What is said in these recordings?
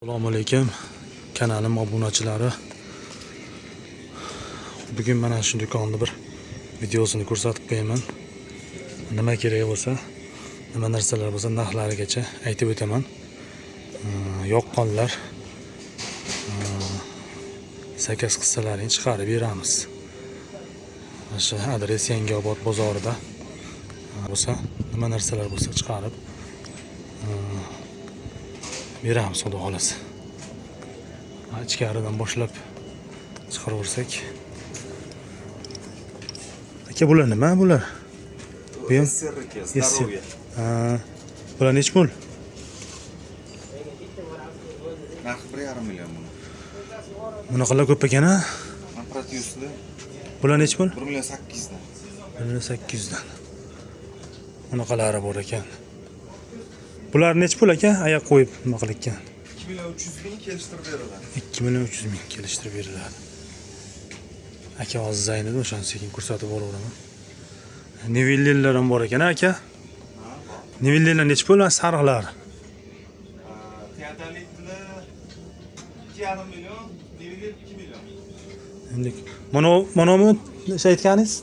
Assalomu alaykum kanalim obunachilari. Bugun mana shu do'konni bir videosini ko'rsatib qo'yaman. Nima kerak bo'lsa, nima narsalar bo'lsa narxlarigacha aytib o'taman. Yoqqonlar sakaz qissalarini chiqarib beramiz. O'sha adres Yangiobod bozorida bo'lsa, nima narsalar bo'lsa chiqarib beramiz, xudo xolasa. Ichkaridan boshlab chiqaraversak. Aka, bular nima bular? Bu ham здоровье. Bular nech pul? Narxi 1,5 million buni. Bunaqalar ko'p ekan-a? Apparatiyusli. Bular nech pul? 1,8 dan. 1,8 dan. Bunaqalari bor ekan. Bular nech pul aka? Oyoq qo'yib nima qilarkan? 2,3 million kelishtirib beriladi. 2,3 million kelishtirib beriladi. Aka hozir zaynida o'shani sekin ko'rsatib boraveraman. Nivellerlar ham bor ekan aka. Nivellerlar nech pul? Sariqlar. Teodolitlar 2,5 million, niveller 2 million. Endi mana bu aytganingiz?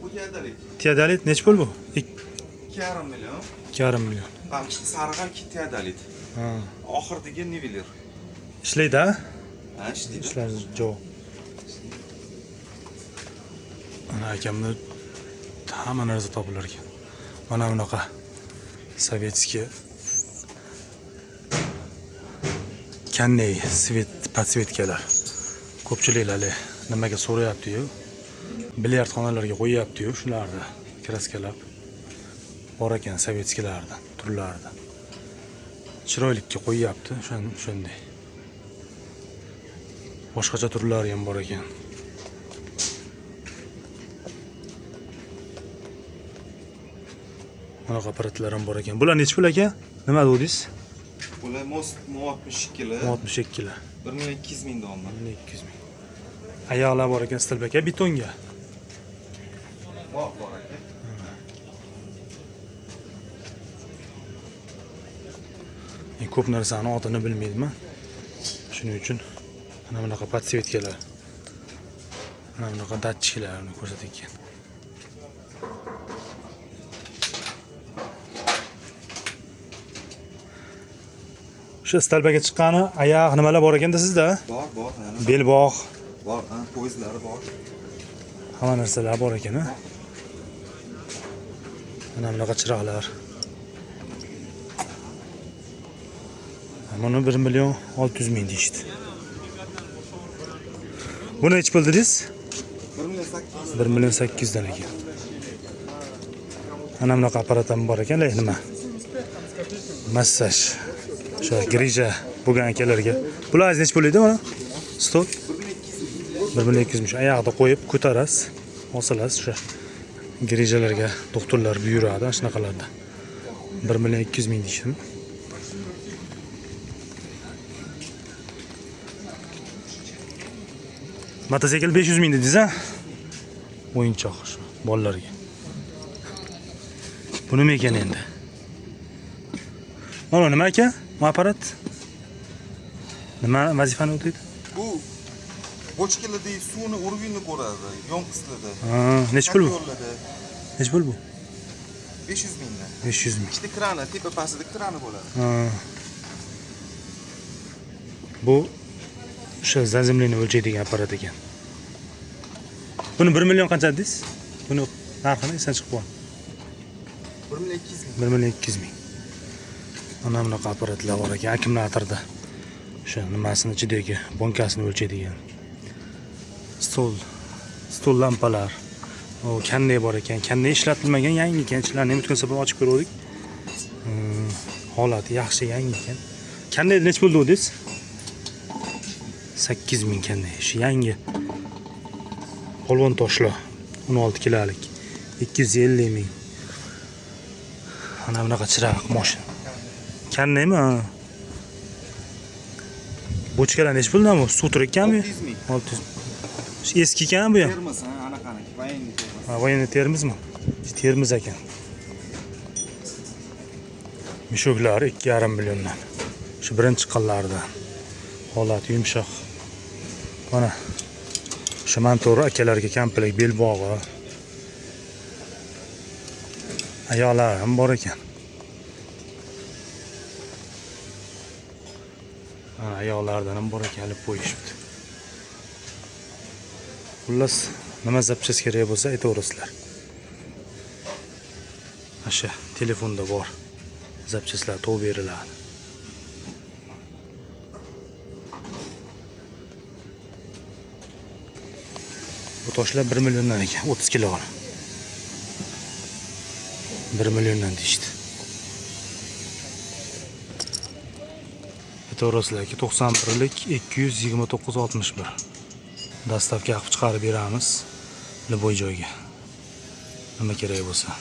Bu teodolit. Teodolit nech pul bu? 2,5 million. 2,5 million. Sariq teodolit. Ha. Oxirdagi niveller. Ishlaydi-a? Ha, ishlaydi. Ishlar jo'q. Ana akamni hamma narsa topilar ekan. Mana bunaqa sovetskiy kanday podsvetkalar. Ko'pchiliklar nimaga so'rayapti-yu? Bilyard xonalarga qo'yyapti-yu, shularni kraskalab bor ekan sovetskilardan, turlaridan. Chiroylikka qo'yyapti, shunday. Boshqacha turlari ham bor ekan. Mana apparatlar ham bor ekan. Bular nech pul aka? Nima dedingiz? Bular most 62 lar. 62 lar. 1,2 ming dollar. 1,2 ming. Ayoqlar bor ekan stilbek aka, betonga. Bor aka. Men ko'p narsani otini bilmayman. Shuning uchun mana bunaqa podsvetkalar, mana bunaqa datchiklarni ko'rsatgan. Shu stalbaga chiqqani oyoq nimalar bor ekanda sizda? Bor. Belbog', Bor, poyezdlari bor. hamma narsalar bor ekan-a. Mana bunaqa chiroqlar. Mana 1,6 million deyishdi. Buni nech pul dedingiz? 1,8 1,8 dan ekan. Ana bunaqa apparat ham bor ekan, nima? Massaj. O'sha grija bo'lgan akalarga. Bular nech pul edi mana? Stol 1,2 million. Oyoqda qo'yib ko'tarasiz, osilasiz o'sha grijalarga doktorlar buyuradi, shunaqalarda. 1,2 million deyishim. Motosikl 500 ming dedingiz-a? O'yinchoq shu bolalarga. Bu nima ekan endi? Mana nima aka? Bu apparat nima vazifani o'taydi? Bu bochkalarda suvni uruvinni ko'radi, yonqislarda. Nech pul bu? Nech pul bu? 500 mingdan. 500 ming. Ikkita krani, tepa pastida krani bo'ladi. Bu o'sha zanzimlikni o'lchaydigan apparat ekan. Buni 1 million qancha dedingiz? Buni narxini esan chiqib qoldi. 1,2 ming. 1,2 ming. Mana bunaqa apparatlar bor ekan, akkumulyatorda. O'sha nimasini ichidagi bonkasini o'lchaydigan. Stol lampalar. O kanday bor ekan. Kanday ishlatilmagan, yangi ekan. Ichlarni ham o'tgan safar ochib ko'rdik. Holati yaxshi, yangi ekan. Kanday nech pul dedingiz? 8 ming kanday. Shu yangi. Polvon toshlar 16 kilolik. 250 ming. Ana bunaqa chiroq mashina. Kandaymi? Bochkalar nech puldan bu? Suv turganmi? 600 ming. 600. Eski ekan bu ham. Termiz, anaqaniki, voyenniy termiz. Ha, voyenniy termizmi? Termiz ekan. Mishoklar 2,5 milliondan. Shu birinchi chiqqanlardan. Holati yumshoq. Mana shu manto'ri akalarga kampilik belbog'i. Ayollar ham bor ekan. Mana ayollardan ham bor ekan, olib qo'yishibdi. Xullas, nima zapchast kerak bo'lsa aytaverasizlar. Asha telefonda bor. Zapchastlar to'g'ri beriladi. Bu toshlar 1 milliondan ekan, 30 kilo. 1 milliondan deyishdi. Aytaverasizlarki 91lik 229.61. Dastavka qilib chiqarib beramiz. Liboy joyga. Nima kerak bo'lsa.